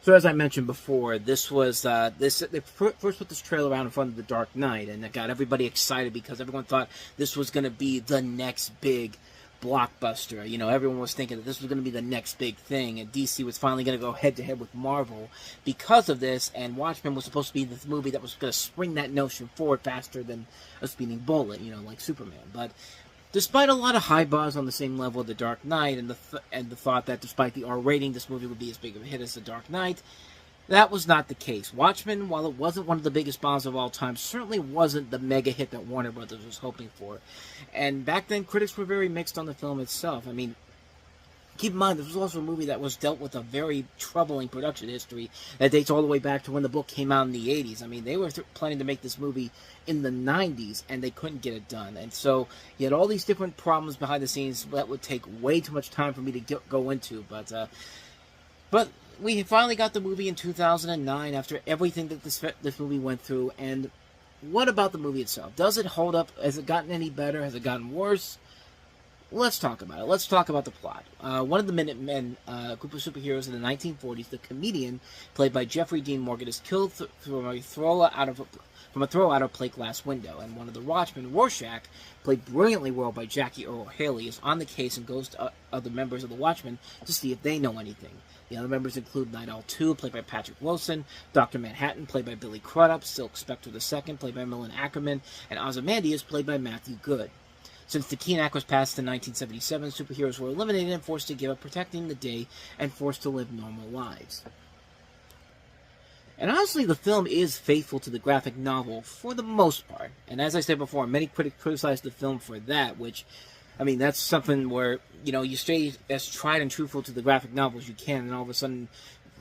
So as I mentioned before, this was they first put this trailer out in front of The Dark Knight, and it got everybody excited because everyone thought this was going to be the next big blockbuster. You know, everyone was thinking that this was going to be the next big thing, and DC was finally going to go head-to-head with Marvel because of this, and Watchmen was supposed to be this movie that was going to spring that notion forward faster than a speeding bullet, you know, like Superman. But despite a lot of high buzz on the same level of The Dark Knight, and the thought that despite the R rating, this movie would be as big of a hit as The Dark Knight, that was not the case. Watchmen, while it wasn't one of the biggest bombs of all time, certainly wasn't the mega hit that Warner Brothers was hoping for. And back then, critics were very mixed on the film itself. I mean, keep in mind, this was also a movie that was dealt with a very troubling production history that dates all the way back to when the book came out in the 80s. I mean, they were planning to make this movie in the 90s, and they couldn't get it done. And so, you had all these different problems behind the scenes that would take way too much time for me to go into. But we finally got the movie in 2009 after everything that this movie went through. And what about the movie itself? Does it hold up? Has it gotten any better? Has it gotten worse? Let's talk about it. Let's talk about the plot. One of the Minutemen, a group of superheroes in the 1940s, the comedian, played by Jeffrey Dean Morgan, is killed from a throw out of a plate glass window. And one of the Watchmen, Rorschach, played brilliantly well by Jackie Earle Haley, is on the case and goes to other members of the Watchmen to see if they know anything. The other members include Night Owl 2, played by Patrick Wilson, Dr. Manhattan, played by Billy Crudup, Silk Spectre II, played by Millen Ackerman, and Ozymandias, played by Matthew Good. Since the Keene Act was passed in 1977, superheroes were eliminated and forced to give up protecting the day and forced to live normal lives. And honestly, the film is faithful to the graphic novel for the most part. And as I said before, many critics criticized the film for that, which, I mean, that's something where, you know, you stay as tried and truthful to the graphic novel as you can, and all of a sudden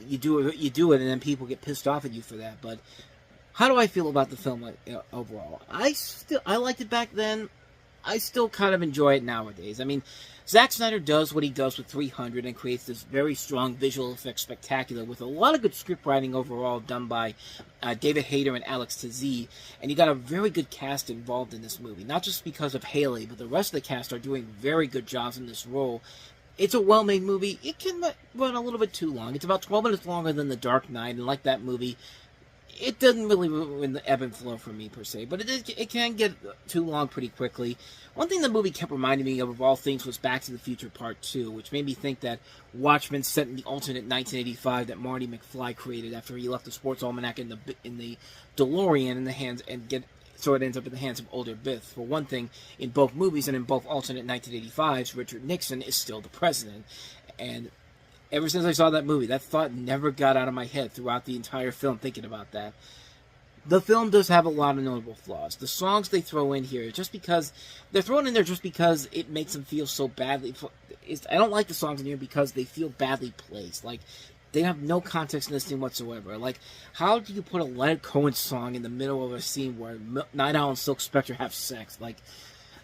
you do it, and then people get pissed off at you for that. But how do I feel about the film overall? I liked it back then. I still kind of enjoy it nowadays. I mean, Zack Snyder does what he does with 300 and creates this very strong visual effects spectacular with a lot of good script writing overall done by David Hayter and Alex Tazee. And you got a very good cast involved in this movie. Not just because of Haley, but the rest of the cast are doing very good jobs in this role. It's a well-made movie. It can run a little bit too long. It's about 12 minutes longer than The Dark Knight, and like that movie, it doesn't really ruin the ebb and flow for me, per se, but it can get too long pretty quickly. One thing the movie kept reminding me of all things, was Back to the Future Part 2, which made me think that Watchmen set in the alternate 1985 that Marty McFly created after he left the sports almanac in the DeLorean in the hands, so it ends up in the hands of older Biff. For one thing, in both movies and in both alternate 1985s, Richard Nixon is still the president. And ever since I saw that movie, that thought never got out of my head throughout the entire film, thinking about that. The film does have a lot of notable flaws. The songs they throw in here, they're thrown in there just because it makes them feel so badly. I don't like the songs in here because they feel badly placed. Like, they have no context in this thing whatsoever. Like, how do you put a Leonard Cohen song in the middle of a scene where Night Owl and Silk Spectre have sex? Like,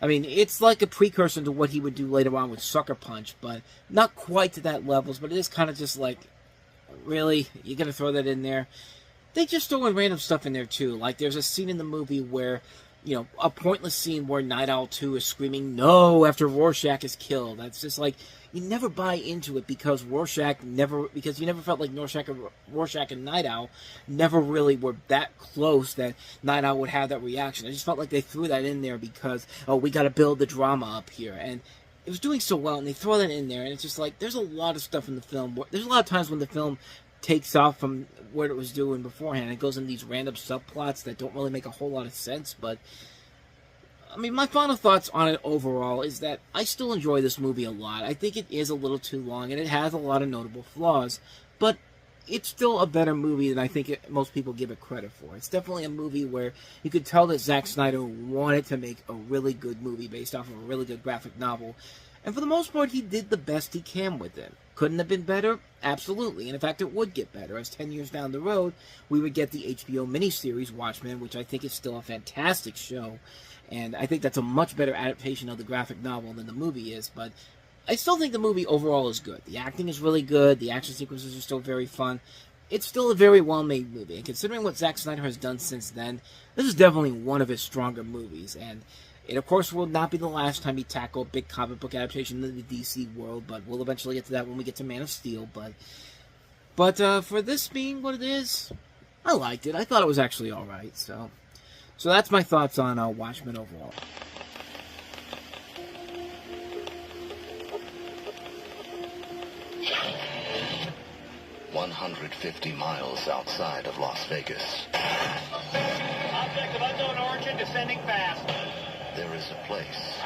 I mean, it's like a precursor to what he would do later on with Sucker Punch, but not quite to that levels, but it is kind of just like, really? You're going to throw that in there? They just throw in random stuff in there, too. Like, there's a scene in the movie where, you know, a pointless scene where Night Owl 2 is screaming, "No!" after Rorschach is killed. That's just like, you never buy into it because you never felt like Rorschach and Night Owl never really were that close that Night Owl would have that reaction. I just felt like they threw that in there because, oh, we got to build the drama up here. And it was doing so well, and they throw that in there, and it's just like, there's a lot of stuff in the film. There's a lot of times when the film takes off from what it was doing beforehand. It goes in these random subplots that don't really make a whole lot of sense, but I mean, my final thoughts on it overall is that I still enjoy this movie a lot. I think it is a little too long, and it has a lot of notable flaws, but it's still a better movie than I think most people give it credit for. It's definitely a movie where you could tell that Zack Snyder wanted to make a really good movie based off of a really good graphic novel, and for the most part, he did the best he can with it. Couldn't have been better? Absolutely. And in fact, it would get better, as 10 years down the road, we would get the HBO miniseries Watchmen, which I think is still a fantastic show. And I think that's a much better adaptation of the graphic novel than the movie is. But I still think the movie overall is good. The acting is really good. The action sequences are still very fun. It's still a very well-made movie. And considering what Zack Snyder has done since then, this is definitely one of his stronger movies. And it, of course, will not be the last time he tackled a big comic book adaptation in the DC world. But we'll eventually get to that when we get to Man of Steel. But But for this being what it is, I liked it. I thought it was actually alright. So that's my thoughts on Watchmen overall. "150 miles outside of Las Vegas. Object of unknown origin descending fast. There is a place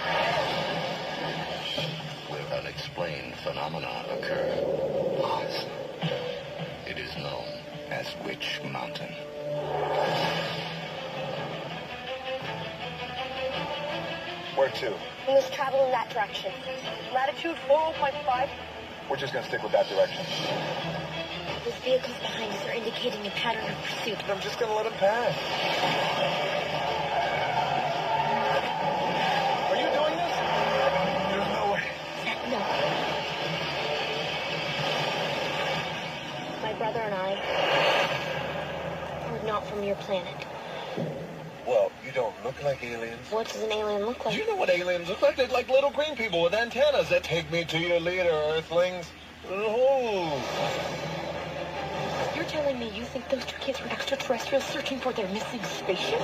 where unexplained phenomena occur. Pause. It is known as Witch Mountain." Where to? We must travel in that direction. Latitude 40.5. We're just gonna stick with that direction. Those vehicles behind us are indicating a pattern of pursuit. I'm just gonna let him pass. Are you doing this? There's no way. No. My brother and I are not from your planet. Well, you don't look like aliens. What does an alien look like? You know what aliens look like? They're like little green people with antennas that take me to your leader, Earthlings. Oh. You're telling me you think those two kids were extraterrestrials searching for their missing spaceship?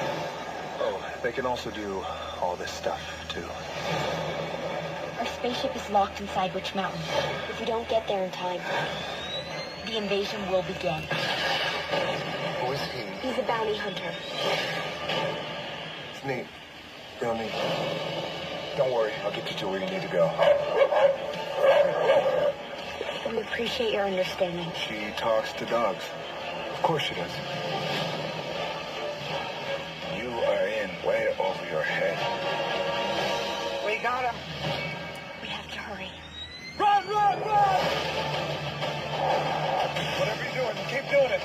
Oh, they can also do all this stuff, too. Our spaceship is locked inside Witch Mountain. If we don't get there in time, the invasion will begin. Who is he? He's a bounty hunter. It's neat. Real neat. Don't worry, I'll get you to where you need to go. We appreciate your understanding. She talks to dogs. Of course she does. You are in way over your head. We got him. We have to hurry. Run, run, run! Whatever you're doing, keep doing it.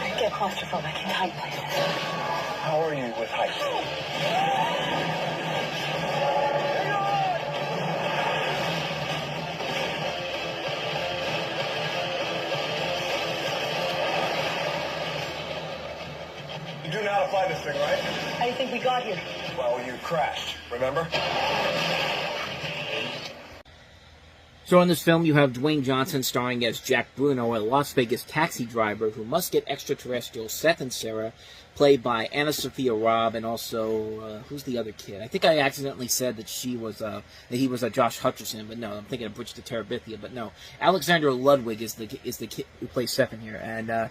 I get claustrophobic in tight places. How are you with heights? You do know how to fly this thing, right? How do you think we got here? Well, you crashed, remember? So in this film, you have Dwayne Johnson starring as Jack Bruno, a Las Vegas taxi driver who must get extraterrestrials Seth and Sarah, played by Anna Sophia Robb, and also, who's the other kid? I think I accidentally said that he was Josh Hutcherson, but no, I'm thinking of Bridget Terabithia, but no. Alexander Ludwig is the kid who plays Seth in here, and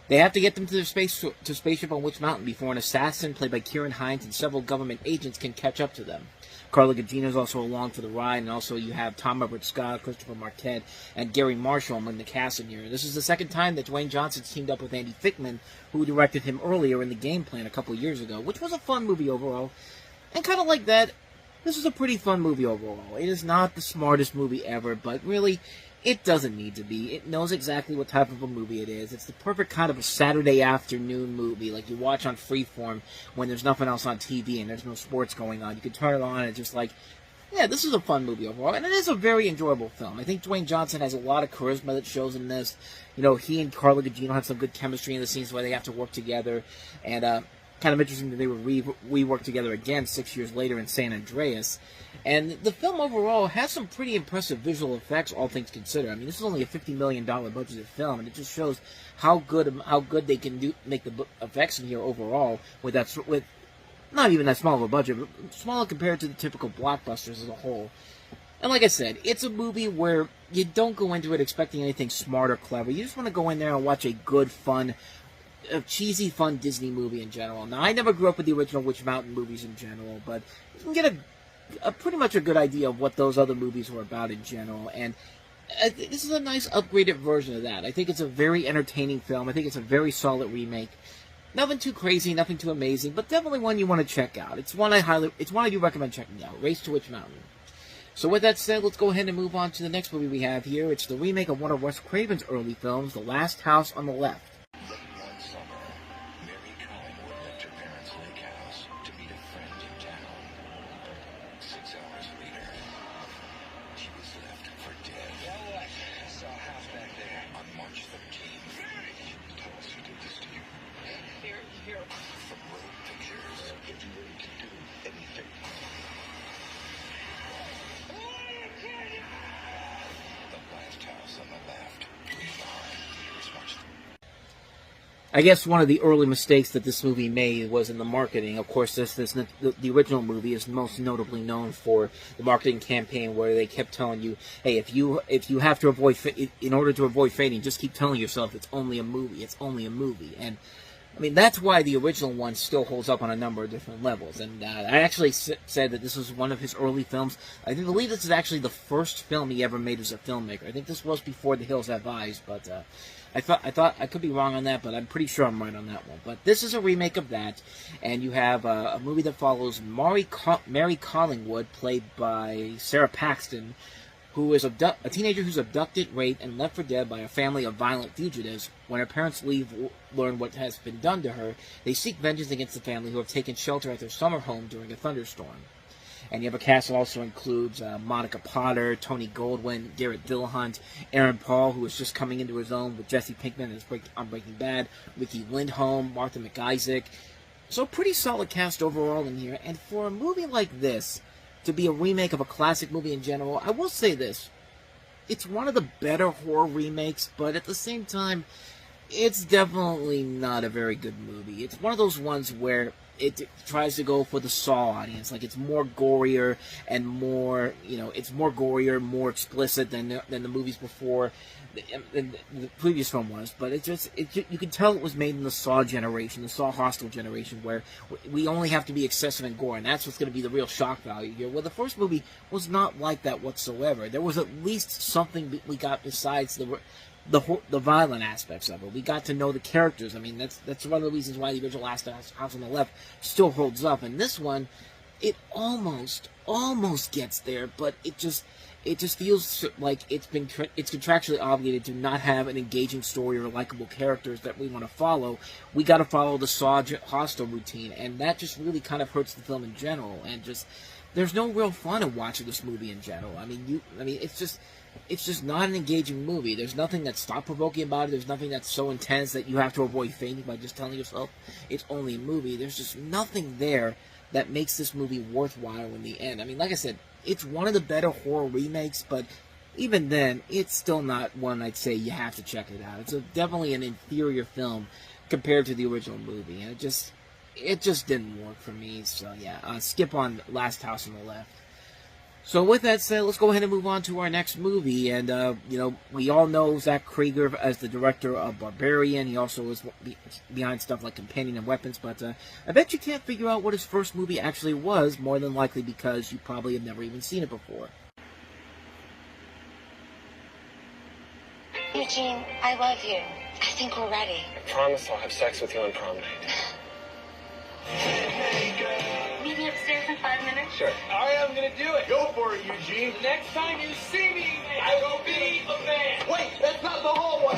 they have to get them to their spaceship on Witch Mountain before an assassin, played by Kieran Hines, and several government agents can catch up to them. Carla Gugino is also along for the ride, and also you have Tom Everett Scott, Christopher Marquette, and Gary Marshall among the cast in here. This is the second time that Dwayne Johnson's teamed up with Andy Fickman, who directed him earlier in The Game Plan a couple years ago, which was a fun movie overall. And kind of like that, this is a pretty fun movie overall. It is not the smartest movie ever, but really, it doesn't need to be. It knows exactly what type of a movie it is. It's the perfect kind of a Saturday afternoon movie, like you watch on Freeform when there's nothing else on TV and there's no sports going on. You can turn it on and it's just like, yeah, this is a fun movie overall. And it is a very enjoyable film. I think Dwayne Johnson has a lot of charisma that shows in this. You know, he and Carla Gugino have some good chemistry in the scenes where they have to work together. And kind of interesting that they would rework together again 6 years later in San Andreas. And the film overall has some pretty impressive visual effects, all things considered. I mean, this is only a $50 million budgeted film, and it just shows how good they can make the effects in here overall with not even that small of a budget, but smaller compared to the typical blockbusters as a whole. And like I said, it's a movie where you don't go into it expecting anything smart or clever. You just want to go in there and watch a good, fun, a cheesy, fun Disney movie in general. Now, I never grew up with the original Witch Mountain movies in general, but you can get pretty much a good idea of what those other movies were about in general, and this is a nice upgraded version of that. I think it's a very entertaining film. I think it's a very solid remake. Nothing too crazy, nothing too amazing, but definitely one you want to check out. It's one I do recommend checking out. Race to Witch Mountain. So with that said, let's go ahead and move on to the next movie we have here. It's the remake of one of Wes Craven's early films, The Last House on the Left. I guess one of the early mistakes that this movie made was in the marketing. Of course, the original movie is most notably known for the marketing campaign where they kept telling you, "Hey, if you have to avoid in order to avoid fading, just keep telling yourself it's only a movie. It's only a movie." And I mean, that's why the original one still holds up on a number of different levels. And I actually said that this was one of his early films. I believe this is actually the first film he ever made as a filmmaker. I think this was before The Hills Have Eyes, but I thought I could be wrong on that, but I'm pretty sure I'm right on that one. But this is a remake of that, and you have a movie that follows Mary Collingwood, played by Sarah Paxton, who is a teenager who's abducted, raped, and left for dead by a family of violent fugitives. When her parents learn what has been done to her, they seek vengeance against the family who have taken shelter at their summer home during a thunderstorm. And you have a cast that also includes Monica Potter, Tony Goldwyn, Garrett Dillahunt, Aaron Paul, who is just coming into his own with Jesse Pinkman on Breaking Bad, Ricky Lindholm, Martha McIsaac. So pretty solid cast overall in here. And for a movie like this to be a remake of a classic movie in general, I will say this. It's one of the better horror remakes, but at the same time, it's definitely not a very good movie. It's one of those ones where it tries to go for the Saw audience. Like, it's more gorier and more, it's more gorier, more explicit than the movies before, than the previous film was. But you can tell it was made in the Saw generation, the Saw hostile generation, where we only have to be excessive in gore, and that's what's going to be the real shock value here. Well, the first movie was not like that whatsoever. There was at least something we got besides the violent aspects of it. We got to know the characters. I mean, that's one of the reasons why the original Last House on the Left still holds up. And this one, it almost gets there, but it just feels like it's contractually obligated to not have an engaging story or likable characters that we want to follow. We got to follow the Saw hostile routine, and that just really kind of hurts the film in general. And just there's no real fun in watching this movie in general. I mean, it's just not an engaging movie. There's nothing that's thought-provoking about it. There's nothing that's so intense that you have to avoid fainting by just telling yourself it's only a movie. There's just nothing there that makes this movie worthwhile in the end. I mean, like I said, it's one of the better horror remakes, but even then, it's still not one I'd say you have to check it out. It's definitely an inferior film compared to the original movie, and it just didn't work for me. So yeah, skip on Last House on the Left. So with that said, let's go ahead and move on to our next movie. And, we all know Zach Krieger as the director of Barbarian. He also is behind stuff like Companion and Weapons. But I bet you can't figure out what his first movie actually was, more than likely because you probably have never even seen it before. Eugene, I love you. I think we're ready. I promise I'll have sex with you on prom night. Meet me upstairs in 5 minutes. Sure. All right, I'm gonna do it. Go for it, Eugene. Next time you see me, I will be a man. Wait, that's not the hallway.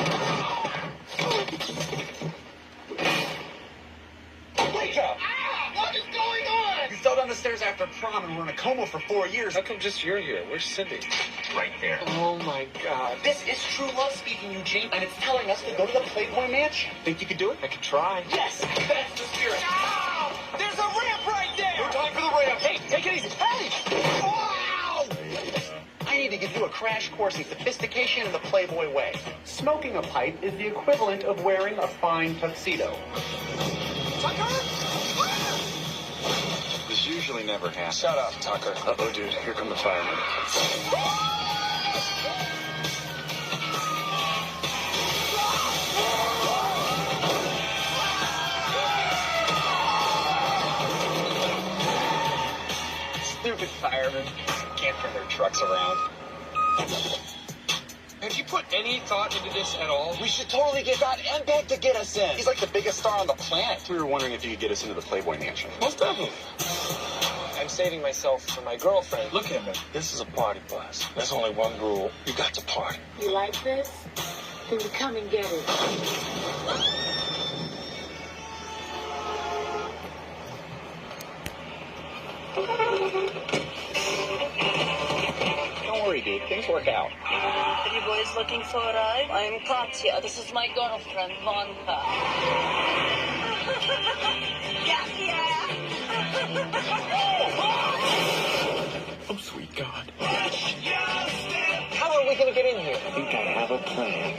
Wake up! Ah, what is going on? You fell down the stairs after prom and were in a coma for 4 years. How come just you're here? Where's Cindy? Right there. Oh my God. This is true love speaking, Eugene, and it's telling us to go to the Playboy Mansion. Think you could do it? I could try. Yes, that's the spirit. Ow! There's a ramp right there. No time for the ramp. Hey, take it easy. Hey! Wow! I need to give you a crash course in sophistication in the Playboy way. Smoking a pipe is the equivalent of wearing a fine tuxedo. Tucker? This usually never happens. Shut up, Tucker. Uh-oh, dude. Here come the firemen. Stupid firemen. Can't turn their trucks around. Have you put any thought into this at all? We should totally get Scott and Beck to get us in. He's like the biggest star on the planet. We were wondering if you could get us into the Playboy Mansion. Most definitely. I'm saving myself for my girlfriend. Look at me. This is a party bus. There's only one rule. You got to party. You like this? Then you come and get it. Don't worry, dude. Things work out. Are you boys looking for a ride? I'm Katya. This is my girlfriend, Vanka. Oh, sweet God. How are we going to get in here? I think I have a plan.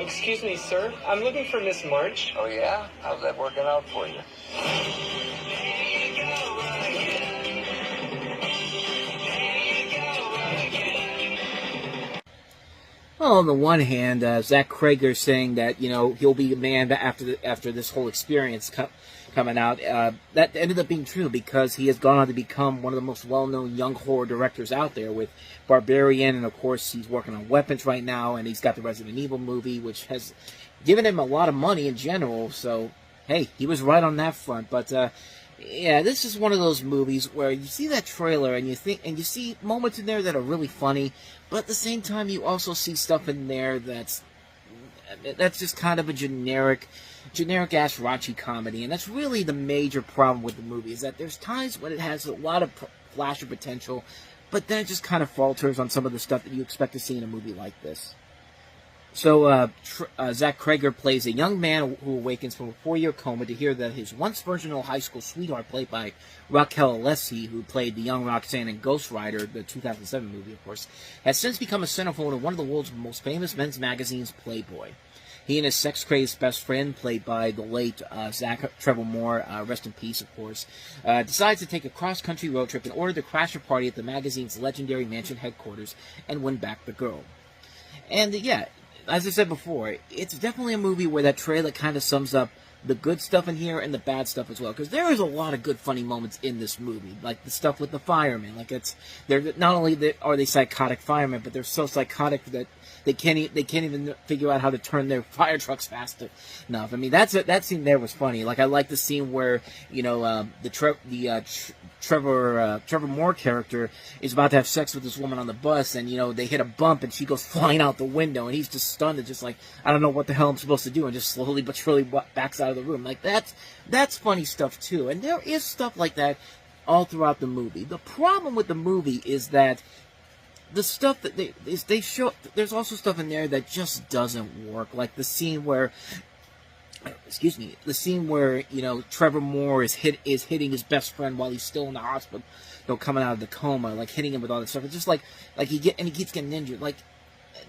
Excuse me, sir. I'm looking for Miss March. Oh, yeah? How's that working out for you? Well, on the one hand, Zach Cregger saying that, you know, he'll be a man after this whole experience coming out. That ended up being true because he has gone on to become one of the most well-known young horror directors out there with Barbarian, and of course he's working on Weapons right now, and he's got the Resident Evil movie, which has given him a lot of money in general. So, hey, he was right on that front. But yeah, this is one of those movies where you see that trailer and you see moments in there that are really funny, but at the same time you also see stuff in there that's just kind of a generic ass raunchy comedy, and that's really the major problem with the movie, is that there's times when it has a lot of flash of potential, but then it just kind of falters on some of the stuff that you expect to see in a movie like this. So, Zach Cregger plays a young man who awakens from a 4-year coma to hear that his once virginal high school sweetheart, played by Raquel Alessi, who played the young Roxanne in Ghost Rider, the 2007 movie, of course, has since become a centerfold in one of the world's most famous men's magazines, Playboy. He and his sex-crazed best friend, played by the late Trevor Moore, rest in peace, of course, decides to take a cross-country road trip in order to crash a party at the magazine's legendary mansion headquarters and win back the girl. And, yeah, as I said before, it's definitely a movie where that trailer kind of sums up the good stuff in here and the bad stuff as well, because there is a lot of good funny moments in this movie, like the stuff with the firemen. Like, they're not only are they psychotic firemen, but they're so psychotic that they can't even figure out how to turn their fire trucks fast enough. I mean, that scene there was funny. Like, I like the scene where, you know, Trevor Moore character is about to have sex with this woman on the bus, and, you know, they hit a bump and she goes flying out the window, and he's just stunned and just like, I don't know what the hell I'm supposed to do, and just slowly but surely backs out of the room. Like, that's funny stuff too, and there is stuff like that all throughout the movie. The problem with the movie is that the stuff that they show, there's also stuff in there that just doesn't work. Like the scene where, you know, Trevor Moore is hitting his best friend while he's still in the hospital, you know, coming out of the coma, like hitting him with all this stuff. It's just like he keeps getting injured. Like,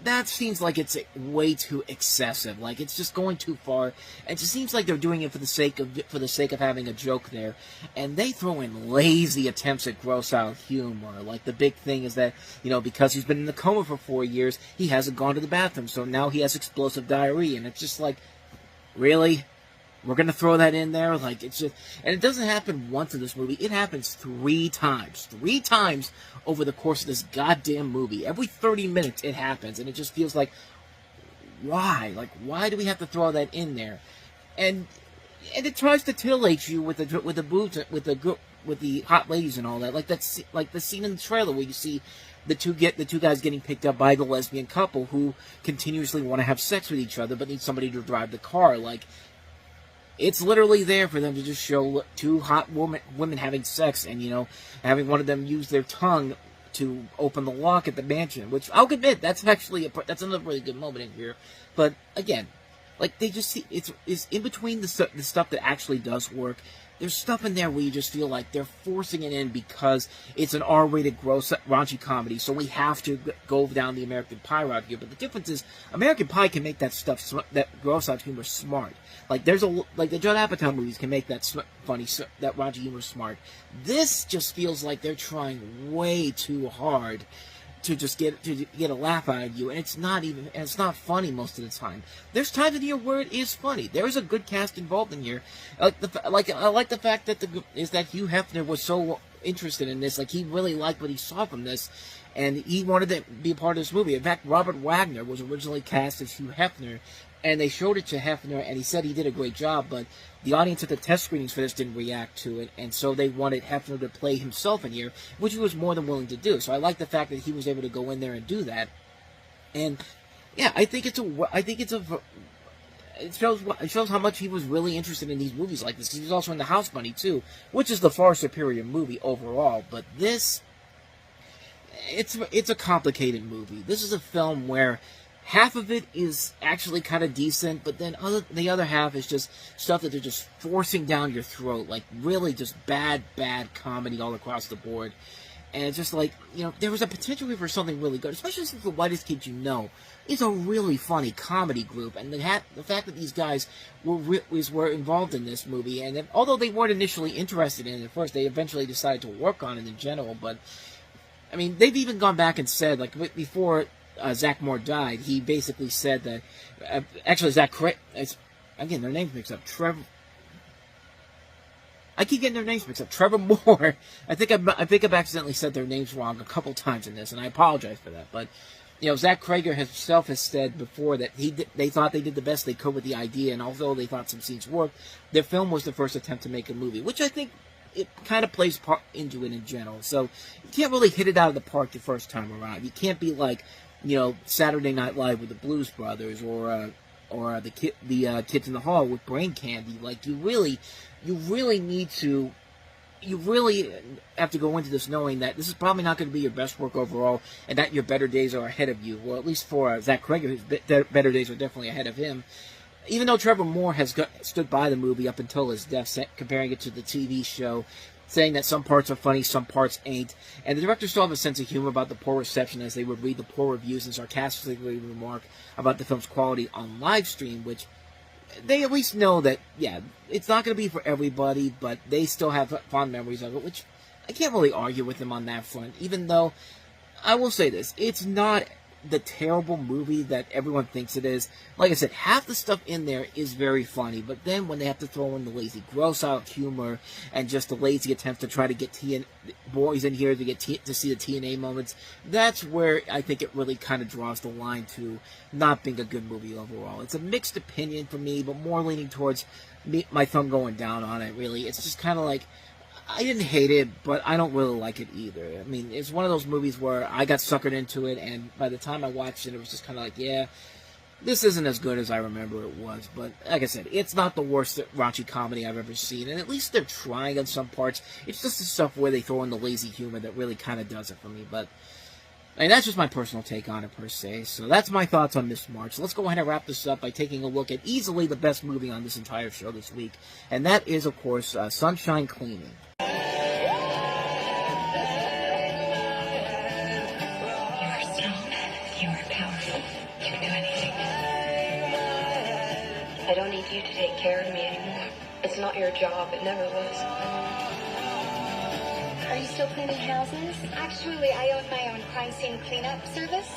that seems like it's way too excessive. Like, it's just going too far. It just seems like they're doing it for the sake of having a joke there. And they throw in lazy attempts at gross out humor. Like, the big thing is that, you know, because he's been in the coma for 4 years, he hasn't gone to the bathroom, so now he has explosive diarrhea. And it's just like, really? We're going to throw that in there? Like, it's just... And it doesn't happen once in this movie. It happens 3 times. 3 times over the course of this goddamn movie. Every 30 minutes it happens, and it just feels like, why? Like, why do we have to throw that in there? And it tries to titillate you with the boobs, with the hot ladies and all that. Like the scene in the trailer where you see the two guys getting picked up by the lesbian couple who continuously want to have sex with each other but need somebody to drive the car. Like, it's literally there for them to just show 2 hot women having sex, and, you know, having one of them use their tongue to open the lock at the mansion, which I'll admit, that's another really good moment in here. But again, like, they just see it's in between the stuff that actually does work. There's stuff in there where you just feel like they're forcing it in because it's an R-rated, gross, raunchy comedy, so we have to go down the American Pie route here. But the difference is, American Pie can make that stuff, that gross out humor, smart. Like, the Judd Apatow movies can make that funny, that raunchy humor smart. This just feels like they're trying way too hard to just get a laugh out of you, and it's not funny most of the time. There's times in here where it is funny. There is a good cast involved in here. I like the fact that Hugh Hefner was so interested in this. Like, he really liked what he saw from this, and he wanted to be a part of this movie. In fact, Robert Wagner was originally cast as Hugh Hefner, and they showed it to Hefner, and he said he did a great job, but the audience at the test screenings for this didn't react to it, and so they wanted Hefner to play himself in here, which he was more than willing to do. So I like the fact that he was able to go in there and do that. And yeah, it shows how much he was really interested in these movies like this. He was also in The House Bunny too, which is the far superior movie overall. But this, it's a complicated movie. This is a film where half of it is actually kind of decent, but then the other half is just stuff that they're just forcing down your throat, like really just bad comedy all across the board. And it's just like, you know, there was a potential here for something really good, especially since The Whitest Kids You Know is a really funny comedy group. And the fact that these guys were involved in this movie, and although they weren't initially interested in it at first, they eventually decided to work on it in general. But, I mean, they've even gone back and said, like, before Zach Moore died, he basically said that, actually, again, their names mixed up, I keep getting their names mixed up. Trevor Moore. I think I've accidentally said their names wrong a couple times in this, and I apologize for that. But, you know, Zach Krager himself has said before that they thought they did the best they could with the idea, and although they thought some scenes worked, their film was the first attempt to make a movie, which I think it kind of plays part into it in general. So you can't really hit it out of the park the first time around. You can't be like, you know, Saturday Night Live with the Blues Brothers, or the Kids in the Hall with Brain Candy. Like, you really have to go into this knowing that this is probably not going to be your best work overall, and that your better days are ahead of you. Well, at least for Zach Krager, his better days are definitely ahead of him. Even though Trevor Moore has stood by the movie up until his death, comparing it to the TV show, saying that some parts are funny, some parts ain't. And the director still have a sense of humor about the poor reception, as they would read the poor reviews and sarcastically remark about the film's quality on live stream, which they at least know that, yeah, it's not going to be for everybody, but they still have fond memories of it, which I can't really argue with them on that front, even though I will say this, it's not the terrible movie that everyone thinks it is. Like I said, half the stuff in there is very funny, but then when they have to throw in the lazy, gross-out humor and just the lazy attempt to try to get boys in here to see the TNA moments, that's where I think it really kind of draws the line to not being a good movie overall. It's a mixed opinion for me, but more leaning towards my thumb going down on it, really. It's just kind of like, I didn't hate it, but I don't really like it either. I mean, it's one of those movies where I got suckered into it, and by the time I watched it, it was just kind of like, yeah, this isn't as good as I remember it was. But like I said, it's not the worst raunchy comedy I've ever seen, and at least they're trying on some parts. It's just the stuff where they throw in the lazy humor that really kind of does it for me. But I mean, that's just my personal take on it, per se. So that's my thoughts on Miss March. Let's go ahead and wrap this up by taking a look at easily the best movie on this entire show this week, and that is, of course, Sunshine Cleaning. I don't need you to take care of me anymore. It's not your job. It never was. Are you still cleaning houses? Actually, I own my own crime scene cleanup service.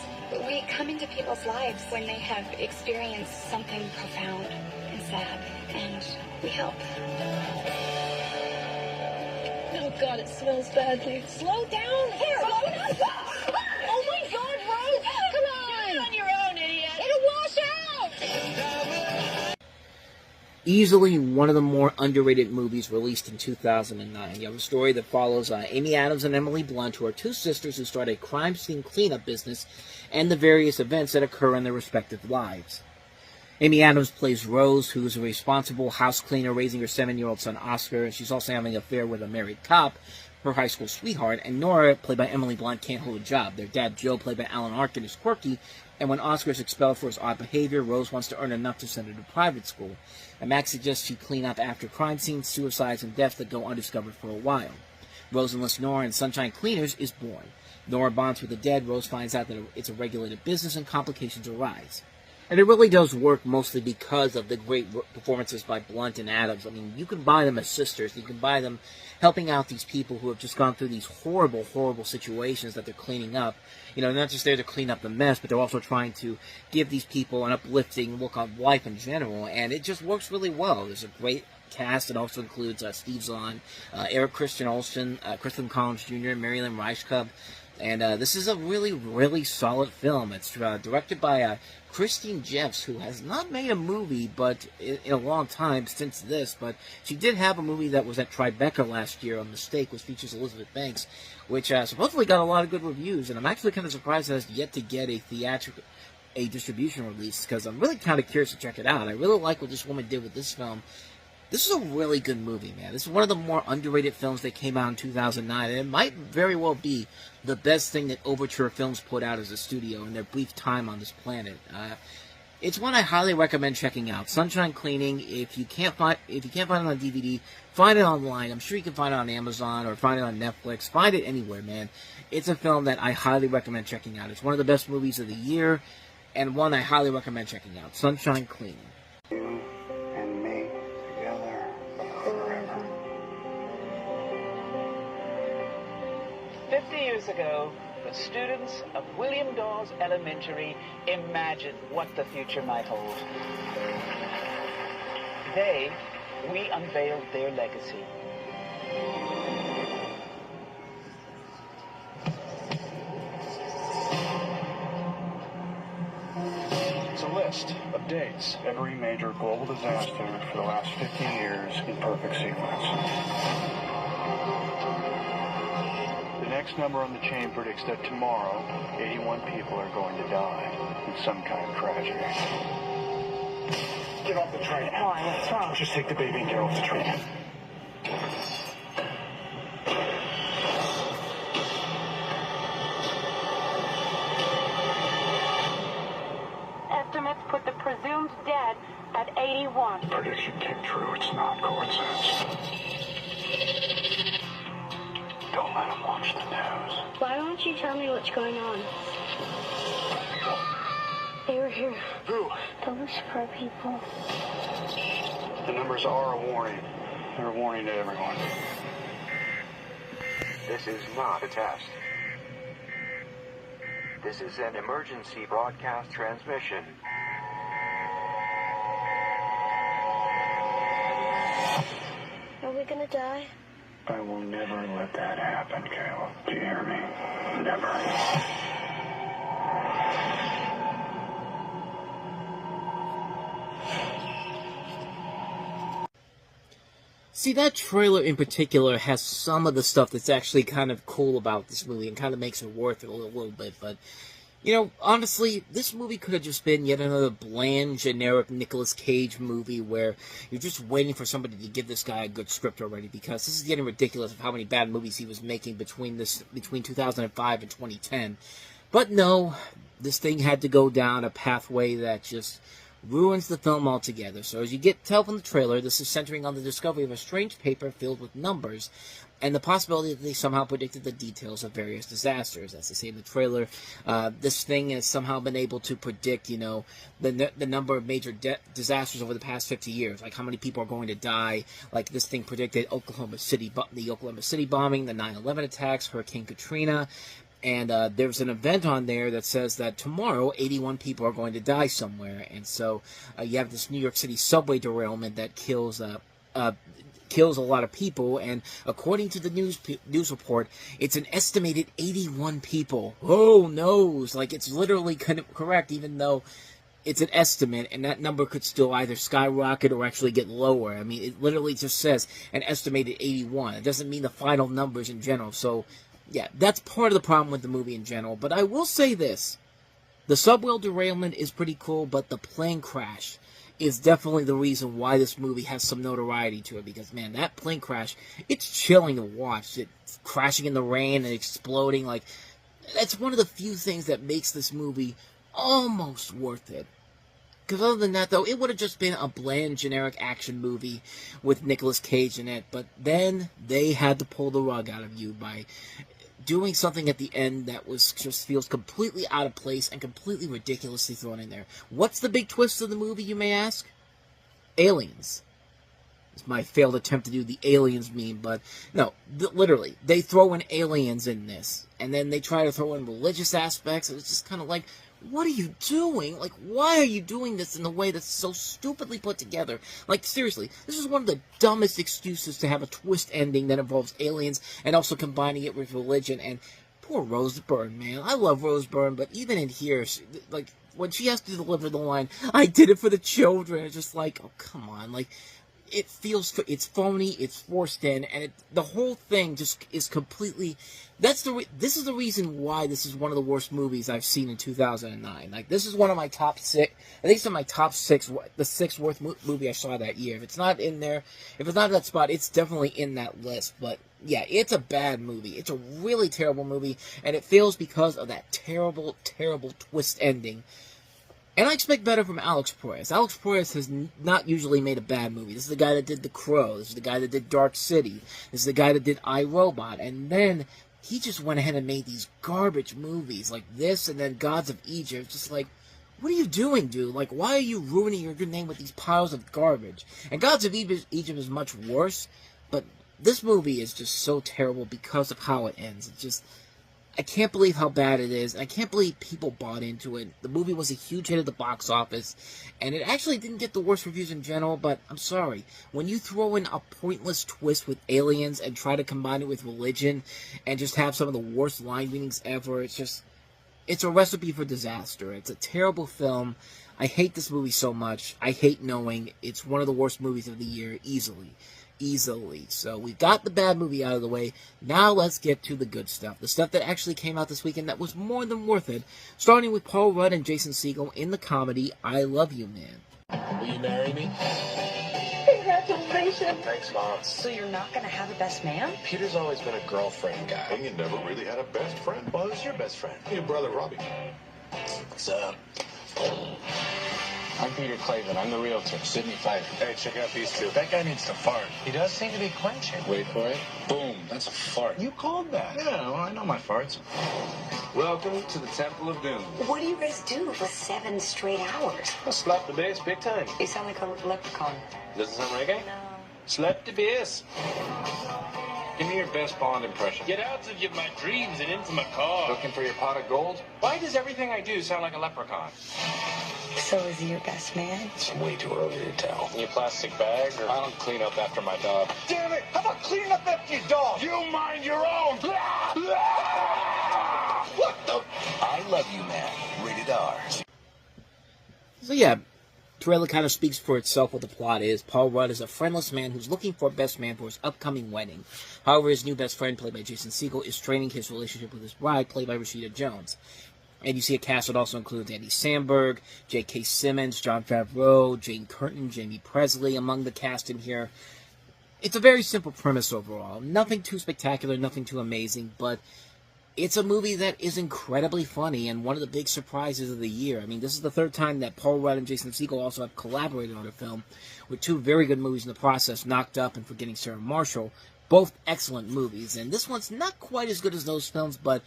We come into people's lives when they have experienced something profound and sad, and we help. Oh, God, it smells badly. Slow down! Here! Slow down! Oh, my God, Rose! Come on! Do it on your own, idiot! It'll wash out! Easily one of the more underrated movies released in 2009. You have a story that follows Amy Adams and Emily Blunt, who are two sisters who start a crime scene cleanup business, and the various events that occur in their respective lives. Amy Adams plays Rose, who is a responsible house cleaner raising her 7-year-old son Oscar, and she's also having an affair with a married cop, her high school sweetheart. And Nora, played by Emily Blunt, can't hold a job. Their dad, Joe, played by Alan Arkin, is quirky, and when Oscar is expelled for his odd behavior, Rose wants to earn enough to send her to private school. And Max suggests she clean up after crime scenes, suicides, and deaths that go undiscovered for a while. Rose enlists Nora, and Sunshine Cleaners is born. Nora bonds with the dead. Rose finds out that it's a regulated business, and complications arise. And it really does work mostly because of the great performances by Blunt and Adams. I mean, you can buy them as sisters. You can buy them helping out these people who have just gone through these horrible, horrible situations that they're cleaning up. You know, they're not just there to clean up the mess, but they're also trying to give these people an uplifting look on life in general. And it just works really well. There's a great cast. It also includes Steve Zahn, Eric Christian Olsen, Kristen Collins Jr., Marilyn Reichkub. And this is a really, really solid film. It's directed by Christine Jeffs, who has not made a movie but in a long time since this, but she did have a movie that was at Tribeca last year, A Mistake, which features Elizabeth Banks, which supposedly got a lot of good reviews, and I'm actually kind of surprised it has yet to get a distribution release, because I'm really kind of curious to check it out. I really like what this woman did with this film. This is a really good movie, man. This is one of the more underrated films that came out in 2009, and it might very well be the best thing that Overture Films put out as a studio in their brief time on this planet. it's one I highly recommend checking out. Sunshine Cleaning. If you can't find it on DVD, find it online. I'm sure you can find it on Amazon or find it on Netflix. Find it anywhere, man. It's a film that I highly recommend checking out. It's one of the best movies of the year, and one I highly recommend checking out. Sunshine Cleaning. You and me together forever. 50 years ago, the students of William Dawes Elementary imagined what the future might hold. Today, we unveiled their legacy. It's a list of dates. Every major global disaster for the last 50 years in perfect sequence. The next number on the chain predicts that tomorrow, 81 people are going to die in some kind of tragedy. Get off the train. Why? What's wrong? Just take the baby and get off the train. Estimates put the presumed dead at 81. Prediction came true. It's not coincidence. Don't let them watch the news. Why don't you tell me what's going on? They were here. Who? The Whisperer people. The numbers are a warning. They're a warning to everyone. This is not a test. This is an emergency broadcast transmission. Are we gonna die? I will never let that happen, Caleb. Do you hear me? Never. See, that trailer in particular has some of the stuff that's actually kind of cool about this movie and kind of makes it worth it a little bit, but, you know, honestly, this movie could have just been yet another bland, generic Nicolas Cage movie where you're just waiting for somebody to give this guy a good script already, because this is getting ridiculous of how many bad movies he was making between 2005 and 2010. But no, this thing had to go down a pathway that just ruins the film altogether. So as you tell from the trailer, this is centering on the discovery of a strange paper filled with numbers and the possibility that they somehow predicted the details of various disasters. As they say in the trailer, this thing has somehow been able to predict, you know, the number of major disasters over the past 50 years, like how many people are going to die. Like this thing predicted the Oklahoma City bombing, the 9/11 attacks, Hurricane Katrina. And there's an event on there that says that tomorrow 81 people are going to die somewhere. And so you have this New York City subway derailment that kills a lot of people. And according to the news report, it's an estimated 81 people. Oh, knows. Like, it's literally correct, even though it's an estimate, and that number could still either skyrocket or actually get lower. I mean, it literally just says an estimated 81. It doesn't mean the final numbers in general. So yeah, that's part of the problem with the movie in general. But I will say this. The subway derailment is pretty cool, but the plane crash is definitely the reason why this movie has some notoriety to it. Because, man, that plane crash, it's chilling to watch. It's crashing in the rain and exploding. Like, that's one of the few things that makes this movie almost worth it. Because other than that, though, it would have just been a bland, generic action movie with Nicolas Cage in it. But then they had to pull the rug out of you by doing something at the end that just feels completely out of place and completely ridiculously thrown in there. What's the big twist of the movie, you may ask? Aliens. It's my failed attempt to do the aliens meme, but no, literally, they throw in aliens in this, and then they try to throw in religious aspects, and it's just kind of like, what are you doing? Like, why are you doing this in a way that's so stupidly put together? Like, seriously, this is one of the dumbest excuses to have a twist ending that involves aliens and also combining it with religion. And poor Rose Byrne, man. I love Rose Byrne, but even in here, like, when she has to deliver the line, I did it for the children, it's just like, oh, come on. Like, it feels, it's phony, it's forced in, and the whole thing just is completely, this is the reason why this is one of the worst movies I've seen in 2009. Like, this is one of my top 6, I think it's in my top 6, the 6th worst movie I saw that year. If it's not in there, if it's not in that spot, it's definitely in that list. But yeah, it's a bad movie. It's a really terrible movie, and it fails because of that terrible, terrible twist ending. And I expect better from Alex Proyas. Alex Proyas has not usually made a bad movie. This is the guy that did The Crow. This is the guy that did Dark City. This is the guy that did I, Robot. And then he just went ahead and made these garbage movies like this and then Gods of Egypt. Just like, what are you doing, dude? Like, why are you ruining your good name with these piles of garbage? And Gods of Egypt is much worse, but this movie is just so terrible because of how it ends. It's just, I can't believe how bad it is. I can't believe people bought into it. The movie was a huge hit at the box office, and it actually didn't get the worst reviews in general, but I'm sorry. When you throw in a pointless twist with aliens and try to combine it with religion and just have some of the worst line readings ever, it's a recipe for disaster. It's a terrible film. I hate this movie so much. I hate knowing it's one of the worst movies of the year, easily. So we've got the bad movie out of the way. Now let's get to the good stuff. The stuff that actually came out this weekend that was more than worth it. Starting with Paul Rudd and Jason Segel in the comedy I Love You, Man. Will you marry me? Congratulations. Thanks, Mom. So you're not going to have a best man? Peter's always been a girlfriend guy. Well, you never really had a best friend. Well, who's your best friend? Your brother, Robbie. What's up? I'm Peter Clavin. I'm the realtor. Sidney Pfeiffer. Hey, check out these two. That guy needs to fart. He does seem to be quenching. Wait for it. Boom. That's a fart. You called that. Yeah, well, I know my farts. Welcome to the Temple of Doom. What do you guys do for 7 straight hours? I slapped the bass big time. You sound like a leprechaun. Doesn't sound reggae? No. Slapped the bass. Give me your best Bond impression. Get out of my dreams and into my car. Looking for your pot of gold? Why does everything I do sound like a leprechaun? So is he your best man? It's way too early to tell. In your plastic bag, or I don't clean up after my dog. Damn it! How about cleaning up after your dog? You mind your own! What the? I Love You, Man. Rated R. So yeah, trailer kind of speaks for itself what the plot is. Paul Rudd is a friendless man who's looking for a best man for his upcoming wedding. However, his new best friend, played by Jason Segel, is straining his relationship with his bride, played by Rashida Jones. And you see a cast that also includes Andy Samberg, J.K. Simmons, Jon Favreau, Jane Curtin, Jamie Presley among the cast in here. It's a very simple premise overall. Nothing too spectacular, nothing too amazing, but it's a movie that is incredibly funny and one of the big surprises of the year. I mean, this is the third time that Paul Rudd and Jason Segel also have collaborated on a film, with 2 very good movies in the process, Knocked Up and Forgetting Sarah Marshall. Both excellent movies, and this one's not quite as good as those films, but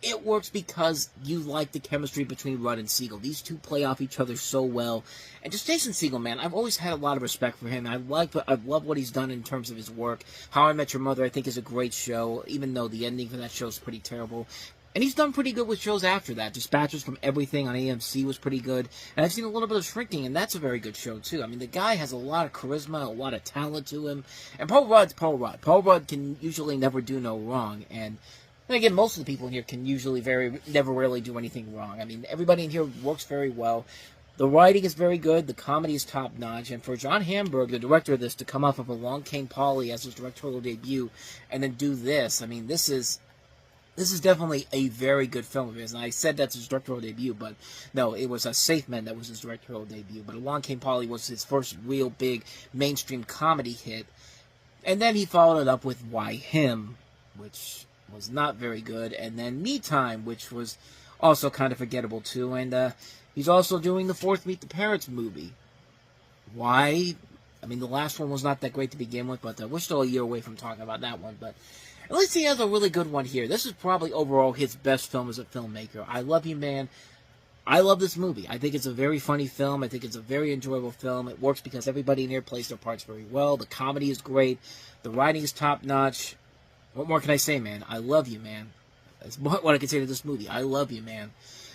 it works because you like the chemistry between Rudd and Segel. These two play off each other so well. And just Jason Segel, man, I've always had a lot of respect for him. I love what he's done in terms of his work. How I Met Your Mother, I think, is a great show, even though the ending for that show is pretty terrible. And he's done pretty good with shows after that. Dispatches from Everything on AMC was pretty good. And I've seen a little bit of Shrinking, and that's a very good show, too. I mean, the guy has a lot of charisma, a lot of talent to him. And Paul Rudd's Paul Rudd. Paul Rudd can usually never do no wrong. And again, most of the people in here can usually never really do anything wrong. I mean, everybody in here works very well. The writing is very good. The comedy is top-notch. And for John Hamburg, the director of this, to come off of Along Came Polly as his directorial debut and then do this, I mean, this is definitely a very good film of his. And I said that's his directorial debut, but no, it was Safe Men that was his directorial debut. But Along Came Polly was his first real big mainstream comedy hit. And then he followed it up with Why Him, which was not very good, and then Me Time, which was also kind of forgettable too, and he's also doing the 4th Meet the Parents movie. Why? I mean, the last one was not that great to begin with, but we're still a year away from talking about that one, but at least he has a really good one here. This is probably overall his best film as a filmmaker. I Love You, Man. I love this movie. I think it's a very funny film. I think it's a very enjoyable film. It works because everybody in here plays their parts very well. The comedy is great. The writing is top-notch. What more can I say, man? I love you, man. That's what I can say to this movie. I love you, man.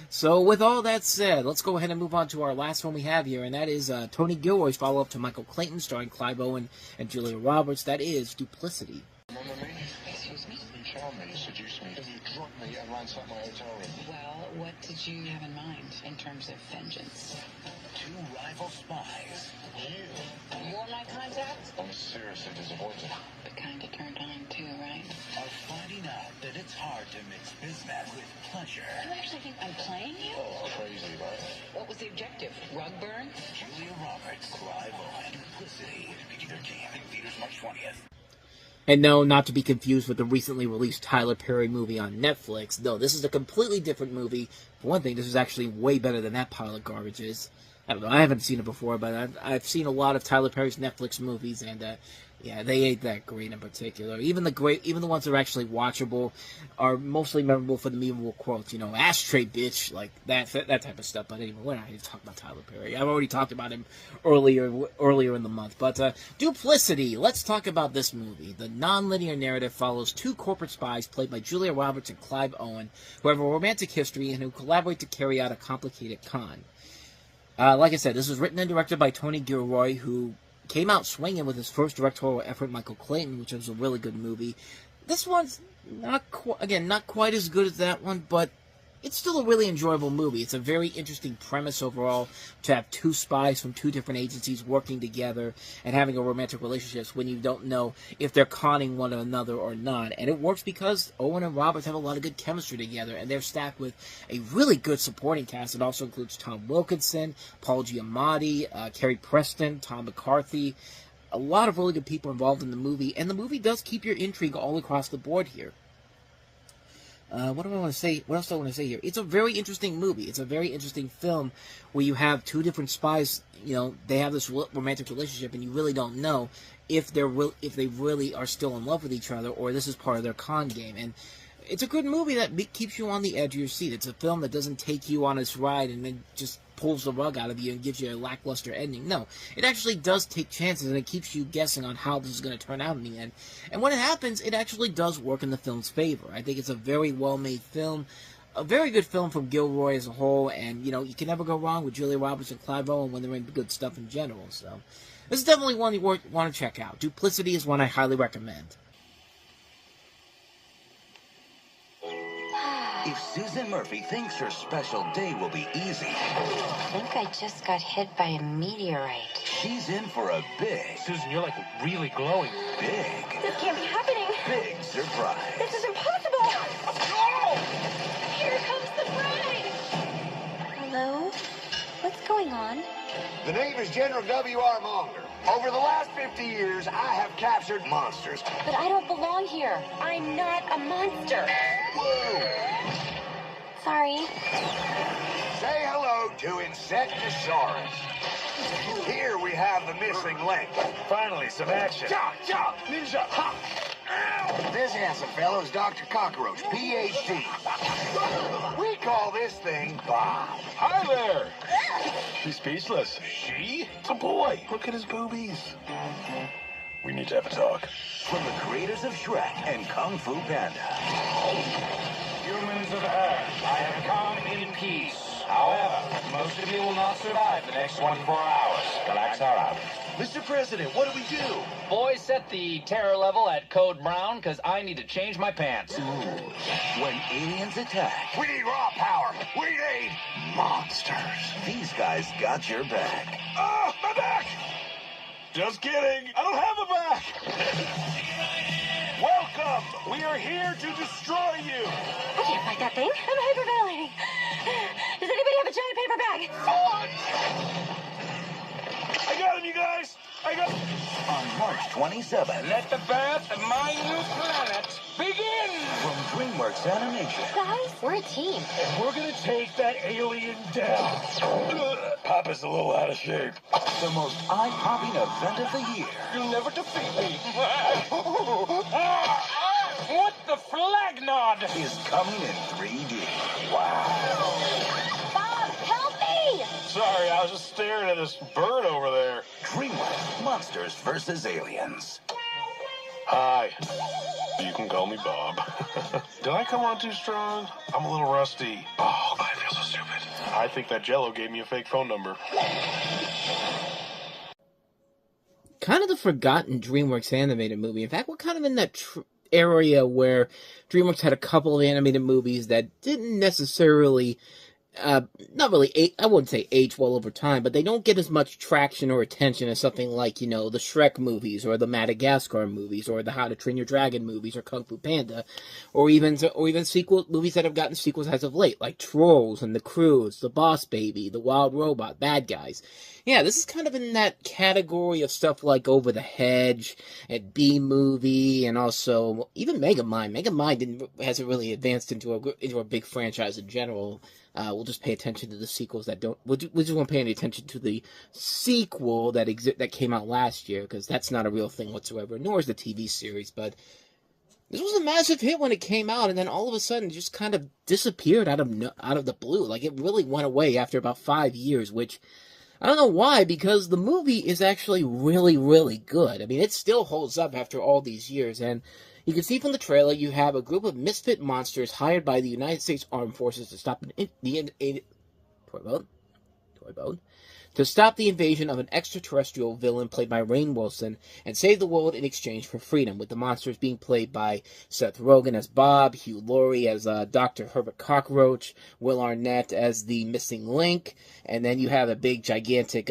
So, with all that said, let's go ahead and move on to our last one we have here, and that is Tony Gilroy's follow-up to Michael Clayton, starring Clive Owen and Julia Roberts. That is Duplicity. Remember me? Excuse me? You charmed me, you seduced me, and you drugged me and ransacked my hotel room. Well, what did you have in mind in terms of vengeance? 2 rival spies. You're my contact? I'm seriously disappointed. But kind of turned on too, right? I'm finding out that it's hard to mix business with pleasure. You actually think I'm playing you? Oh, crazy, right? What was the objective? Rug burn? Julia Roberts, Clive Owen, Duplicity. PG-13, in theaters March 20th. And no, not to be confused with the recently released Tyler Perry movie on Netflix. No, this is a completely different movie. For one thing, this is actually way better than that pile of garbage is. I don't know, I haven't seen it before, but I've seen a lot of Tyler Perry's Netflix movies, and yeah, they ain't that great in particular. Even the ones that are actually watchable are mostly memorable for the memorable quotes, ashtray bitch, like that type of stuff. But anyway, we're not here to talk about Tyler Perry. I've already talked about him earlier in the month. But Duplicity, let's talk about this movie. The non-linear narrative follows two corporate spies played by Julia Roberts and Clive Owen, who have a romantic history and who collaborate to carry out a complicated con. Like I said, this was written and directed by Tony Gilroy, who came out swinging with his first directorial effort, Michael Clayton, which was a really good movie. This one's not quite as good as that one, but it's still a really enjoyable movie. It's a very interesting premise overall to have two spies from two different agencies working together and having a romantic relationship when you don't know if they're conning one another or not. And it works because Owen and Roberts have a lot of good chemistry together, and they're stacked with a really good supporting cast. It also includes Tom Wilkinson, Paul Giamatti, Carrie Preston, Tom McCarthy. A lot of really good people involved in the movie, and the movie does keep your intrigue all across the board here. What do I want to say? What else do I want to say here? It's a very interesting movie. It's a very interesting film where you have two different spies. They have this romantic relationship, and you really don't know if they really are still in love with each other, or this is part of their con game. And it's a good movie that keeps you on the edge of your seat. It's a film that doesn't take you on its ride and then just pulls the rug out of you and gives you a lackluster ending. No, it actually does take chances, and it keeps you guessing on how this is going to turn out in the end. And when it happens, it actually does work in the film's favor. I think it's a very well-made film, a very good film from Gilroy as a whole, and, you can never go wrong with Julia Roberts and Clive Owen when they're in good stuff in general. So, this is definitely one you want to check out. Duplicity is one I highly recommend. If Susan Murphy thinks her special day will be easy, I think I just got hit by a meteorite. she's in for a big... Susan, you're like really glowing. Big... This can't be happening. Big surprise. This is impossible. Oh! Here comes the bride. Hello? What's going on? The name is General W.R. Monger. Over the last 50 years, I have captured monsters. But I don't belong here. I'm not a monster. Whoa! Sorry. Say hello to Insectosaurus. Here we have the missing link. Finally, some action. Chop, chop, ninja, hop. Ow! This handsome fellow is Dr. Cockroach, Ph.D. We call this thing Bob. Hi there. She's speechless. She? It's a boy. Look at his boobies. We need to have a talk. From the creators of Shrek and Kung Fu Panda. Humans of Earth, I have come in peace. However, most of you will not survive the next 24 hours. The lags are out. Mr. President, what do we do? Boys, set the terror level at code brown, because I need to change my pants. Ooh. When aliens attack, We need raw power. We need monsters. these guys got your back. Oh, my back! Just kidding. I don't have a back. Welcome. We are here to destroy you. I can't fight that thing. I'm hyperventilating. Does anybody have a giant paper bag? I got him, you guys. I got him. On March 27th, Let the birth of my new planet begin. from DreamWorks Animation. Guys, we're a team. And we're going to take that alien down. Papa's a little out of shape. The most eye-popping event of the year. You'll never defeat me. What the flagnod? Is coming in 3D. Wow. Bob, help me! Sorry, I was just staring at this bird over there. DreamWorks Monsters vs. Aliens. Hi. You can call me Bob. Did I come on too strong? I'm a little rusty. Oh, I feel so stupid. I think that Jell-O gave me a fake phone number. Kind of the forgotten DreamWorks animated movie. In fact, we're kind of in that area where DreamWorks had a couple of animated movies that didn't necessarily not really, I wouldn't say age well over time, but they don't get as much traction or attention as something like, the Shrek movies, or the Madagascar movies, or the How to Train Your Dragon movies, or Kung Fu Panda, or even movies that have gotten sequels as of late, like Trolls and The Croods, The Boss Baby, The Wild Robot, Bad Guys. Yeah, this is kind of in that category of stuff like Over the Hedge, and B-Movie, and also even Megamind. Megamind hasn't really advanced into a big franchise in general. We'll just pay attention to the sequels that don't. We just won't pay any attention to the sequel that came out last year, because that's not a real thing whatsoever. Nor is the TV series. But this was a massive hit when it came out, and then all of a sudden, it just kind of disappeared out of the blue. Like, it really went away after about 5 years, which I don't know why, because the movie is actually really, really good. I mean, it still holds up after all these years, and you can see from the trailer, you have a group of misfit monsters hired by the United States Armed Forces to stop to stop the invasion of an extraterrestrial villain played by Rainn Wilson and save the world in exchange for freedom, with the monsters being played by Seth Rogen as Bob, Hugh Laurie as Dr. Herbert Cockroach, Will Arnett as the Missing Link, and then you have a big, gigantic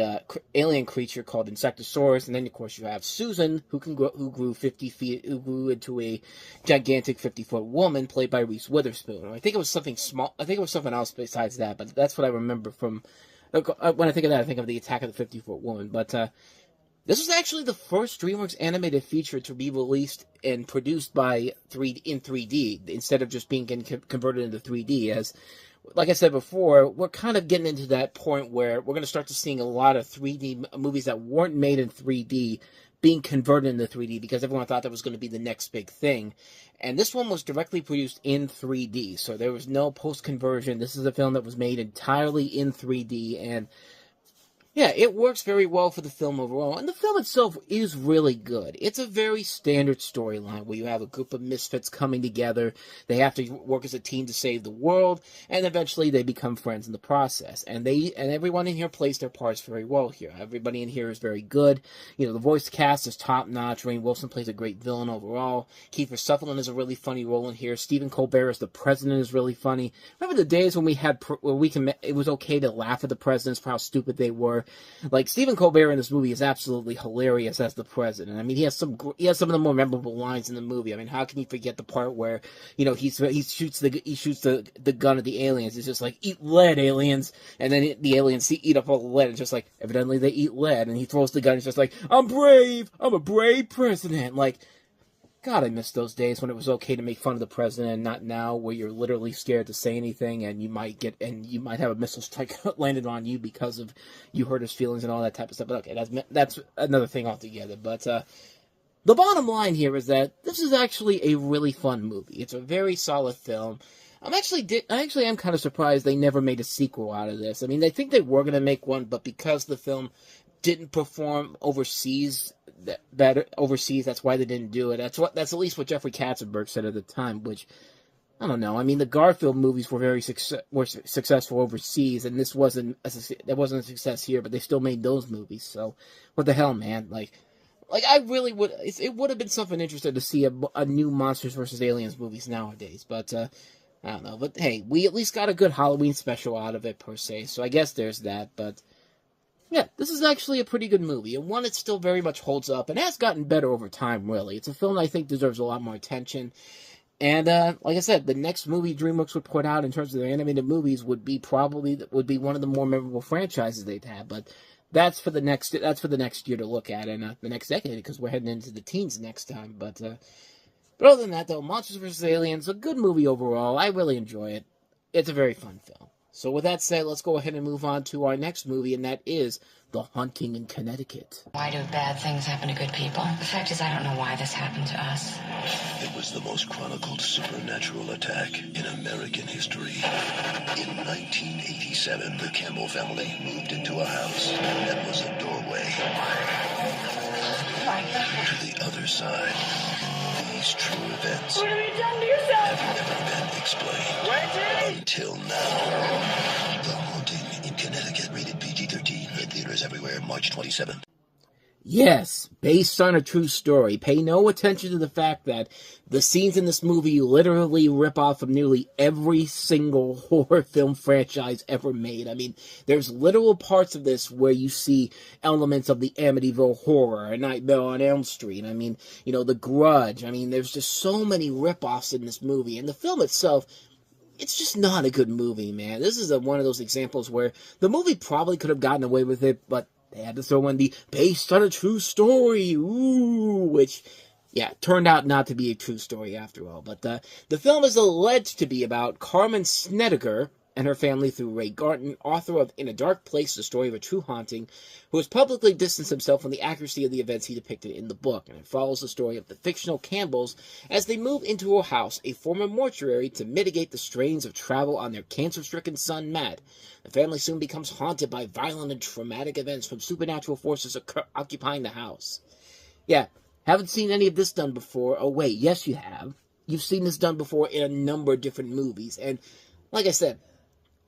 alien creature called Insectosaurus, and then, of course, you have Susan, who grew 50 feet, who grew into a gigantic 50-foot woman played by Reese Witherspoon. I think it was something small. I think it was something else besides that, but that's what I remember from. When I think of that, I think of the Attack of the 50-Foot Woman. But this was actually the first DreamWorks animated feature to be released and produced in 3D, instead of just being converted into 3D. As, like I said before, we're kind of getting into that point where we're going to start to seeing a lot of 3D movies that weren't made in 3D being converted into 3D, because everyone thought that was going to be the next big thing. And this one was directly produced in 3D, so there was no post-conversion. This is a film that was made entirely in 3D, and yeah, it works very well for the film overall, and the film itself is really good. It's a very standard storyline where you have a group of misfits coming together, they have to work as a team to save the world, and eventually they become friends in the process. And everyone in here plays their parts very well here. Everybody in here is very good. The voice cast is top-notch. Rainn Wilson plays a great villain overall. Kiefer Sutherland is a really funny role in here. Stephen Colbert as the president is really funny. Remember the days when it was okay to laugh at the presidents for how stupid they were? Like, Stephen Colbert in this movie is absolutely hilarious as the president. I mean, he has some of the more memorable lines in the movie. I mean, how can you forget the part where, he shoots the gun at the aliens? It's just like, eat lead, aliens. And then the aliens eat up all the lead. It's just like, evidently they eat lead. And he throws the gun. It's just like, I'm brave. I'm a brave president. Like, God, I miss those days when it was okay to make fun of the president, and not now, where you're literally scared to say anything, and you might have a missile strike landed on you because of you hurt his feelings and all that type of stuff. But okay, that's another thing altogether. But the bottom line here is that this is actually a really fun movie. It's a very solid film. I actually am kind of surprised they never made a sequel out of this. I mean, I think they were going to make one, but because the film didn't perform overseas better overseas, that's why they didn't do it. That's at least what Jeffrey Katzenberg said at the time, which, I don't know. I mean, the Garfield movies were very successful overseas, and this wasn't a success here, but they still made those movies. So, what the hell, man? Like I really would. It would have been something interesting to see a new Monsters vs. Aliens movies nowadays, but I don't know. But hey, we at least got a good Halloween special out of it per se. So I guess there's that. But yeah, this is actually a pretty good movie, and one that still very much holds up, and has gotten better over time, really. It's a film that I think deserves a lot more attention, and like I said, the next movie DreamWorks would put out in terms of their animated movies would be one of the more memorable franchises they'd have, but that's for the next year to look at, and the next decade, because we're heading into the teens next time, but other than that, though, Monsters vs. Aliens, a good movie overall. I really enjoy it. It's a very fun film. So with that said, let's go ahead and move on to our next movie, and that is The Haunting in Connecticut. Why do bad things happen to good people? The fact is, I don't know why this happened to us. It was the most chronicled supernatural attack in American history. In 1987, the Campbell family moved into a house that was a doorway to the other side. These true events What have you done to yourself? have never been explained until now. The Haunting in Connecticut, rated PG-13, hit theaters everywhere, March 27th. Yes, based on a true story. Pay no attention to the fact that the scenes in this movie literally rip off of nearly every single horror film franchise ever made. I mean, there's literal parts of this where you see elements of the Amityville Horror, A Nightmare on Elm Street. I mean, you know, The Grudge. I mean, there's just so many rip-offs in this movie. And the film itself, it's just not a good movie, man. This is one of those examples where the movie probably could have gotten away with it, but they had to throw in the based on a true story, ooh, which, yeah, turned out not to be a true story after all. But the film is alleged to be about Carmen Snedeker and her family through Ray Garton, author of In a Dark Place, The Story of a True Haunting, who has publicly distanced himself from the accuracy of the events he depicted in the book. And it follows the story of the fictional Campbells as they move into a house, a former mortuary, to mitigate the strains of travel on their cancer-stricken son, Matt. The family soon becomes haunted by violent and traumatic events from supernatural forces occupying the house. Yeah, haven't seen any of this done before. Oh, wait, yes you have. You've seen this done before in a number of different movies. And, like I said,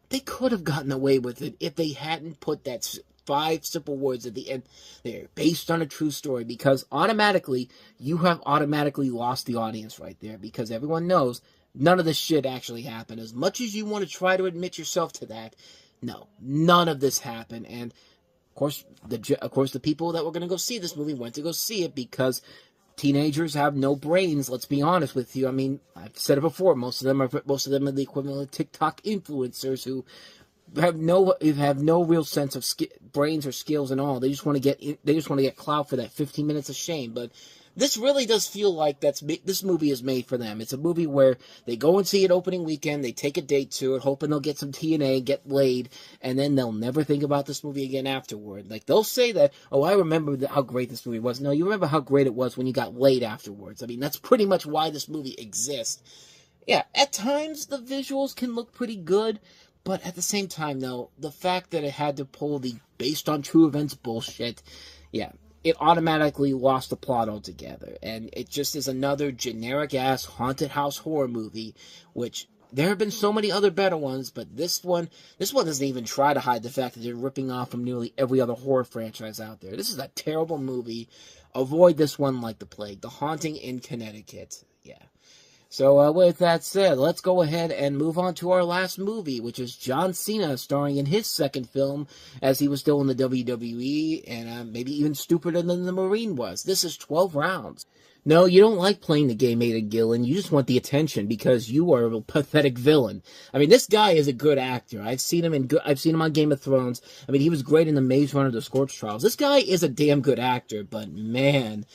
they could have gotten away with it if they hadn't put that 5 simple words at the end there, based on a true story, because automatically, you have automatically lost the audience right there, because everyone knows none of this shit actually happened. As much as you want to try to admit yourself to that, no, none of this happened. And, of course, the people that were going to go see this movie went to go see it because teenagers have no brains, let's be honest with you. I mean, I've said it before, most of them are the equivalent of TikTok influencers who have no real sense of brains or skills and all. They just want to get clout for that 15 minutes of shame. But this really does feel like this movie is made for them. It's a movie where they go and see it opening weekend, they take a date to it, hoping they'll get some TNA, get laid, and then they'll never think about this movie again afterward. Like, they'll say that, oh, I remember how great this movie was. No, you remember how great it was when you got laid afterwards. I mean, that's pretty much why this movie exists. Yeah, at times the visuals can look pretty good, but at the same time, though, the fact that it had to pull the based on true events bullshit, yeah, it automatically lost the plot altogether. And it just is another generic-ass haunted house horror movie, which there have been so many other better ones, but this one doesn't even try to hide the fact that they're ripping off from nearly every other horror franchise out there. This is a terrible movie. Avoid this one like the plague. The Haunting in Connecticut. Yeah. So, with that said, let's go ahead and move on to our last movie, which is John Cena starring in his second film as he was still in the WWE, and maybe even stupider than the Marine was. This is 12 Rounds. No, you don't like playing the game Aidan Gillen. You just want the attention because you are a pathetic villain. I mean, this guy is a good actor. I've seen him on Game of Thrones. I mean, he was great in the Maze Runner, The Scorch Trials. This guy is a damn good actor, but man,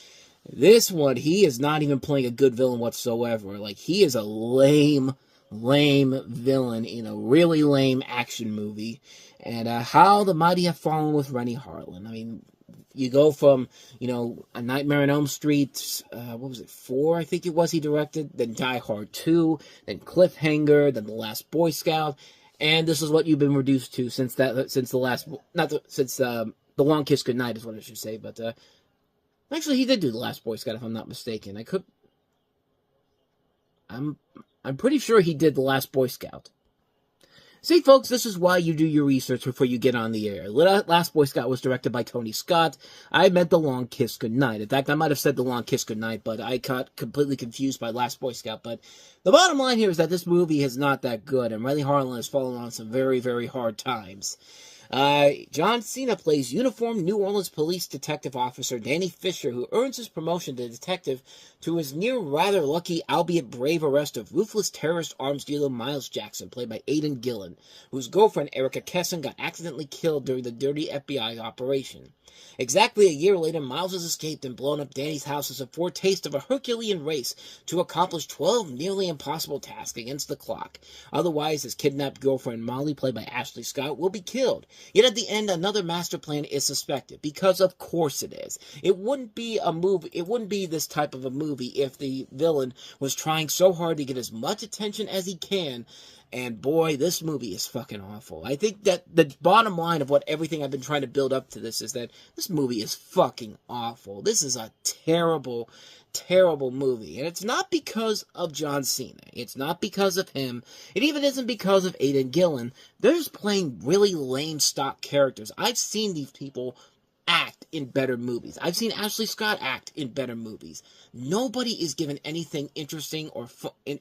this one, he is not even playing a good villain whatsoever. Like, he is a lame villain in a really lame action movie. And how the mighty have fallen with Rennie Harlan. I mean, you go from, A Nightmare on Elm Street, 4, I think it was he directed, then Die Hard 2, then Cliffhanger, then The Last Boy Scout, and this is what you've been reduced to since The Long Kiss Goodnight is what I should say, but, actually, he did do The Last Boy Scout, if I'm not mistaken. I'm pretty sure he did The Last Boy Scout. See, folks, this is why you do your research before you get on the air. Last Boy Scout was directed by Tony Scott. I meant The Long Kiss Goodnight. In fact, I might have said The Long Kiss Goodnight, but I got completely confused by Last Boy Scout. But the bottom line here is that this movie is not that good, and Rennie Harlan has fallen on some very, very hard times. John Cena plays uniformed New Orleans police detective officer Danny Fisher, who earns his promotion to detective to his near rather lucky, albeit brave arrest of ruthless terrorist arms dealer Miles Jackson, played by Aidan Gillen, whose girlfriend Erica Kessin got accidentally killed during the dirty FBI operation. Exactly a year later, Miles has escaped and blown up Danny's house as a foretaste of a Herculean race to accomplish 12 nearly impossible tasks against the clock. Otherwise, his kidnapped girlfriend Molly, played by Ashley Scott, will be killed. Yet at the end, another master plan is suspected, because of course it is. It wouldn't be this type of a movie if the villain was trying so hard to get as much attention as he can. And boy, this movie is fucking awful. I think that the bottom line of everything I've been trying to build up to this is that this movie is fucking awful. This is a terrible, terrible movie. And it's not because of John Cena. It's not because of him. It even isn't because of Aidan Gillen. They're just playing really lame stock characters. I've seen these people act in better movies. I've seen Ashley Scott act in better movies. Nobody is given anything interesting or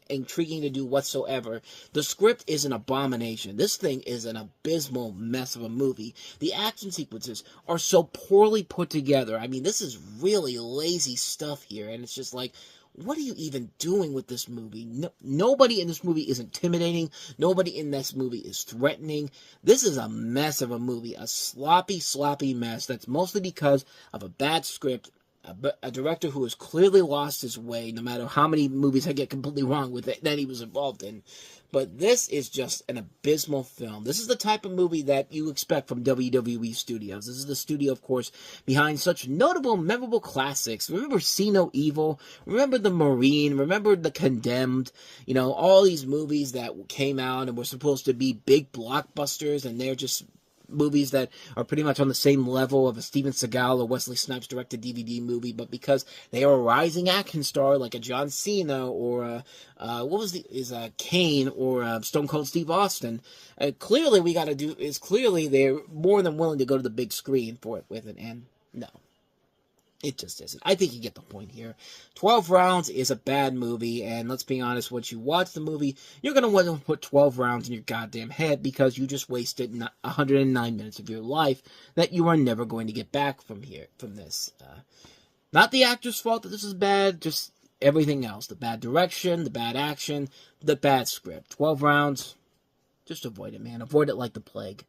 intriguing to do whatsoever. The script is an abomination. This thing is an abysmal mess of a movie. The action sequences are so poorly put together. I mean, this is really lazy stuff here, and it's just like, what are you even doing with this movie? Nobody in this movie is intimidating. Nobody in this movie is threatening. This is a mess of a movie. A sloppy, sloppy mess that's mostly because of a bad script, a director who has clearly lost his way, no matter how many movies I get completely wrong with it that he was involved in. But this is just an abysmal film. This is the type of movie that you expect from WWE Studios. This is the studio, of course, behind such notable, memorable classics. Remember See No Evil? Remember The Marine? Remember The Condemned? You know, all these movies that came out and were supposed to be big blockbusters, and they're just movies that are pretty much on the same level of a Steven Seagal or Wesley Snipes directed DVD movie, but because they are a rising action star like a John Cena or Kane or Stone Cold Steve Austin, clearly they're more than willing to go to the big screen for it with it, and no. It just isn't. I think you get the point here. 12 Rounds is a bad movie, and let's be honest, once you watch the movie, you're going to want to put 12 rounds in your goddamn head because you just wasted 109 minutes of your life that you are never going to get back from this. Not the actor's fault that this is bad, just everything else. The bad direction, the bad action, the bad script. 12 Rounds, just avoid it, man. Avoid it like the plague.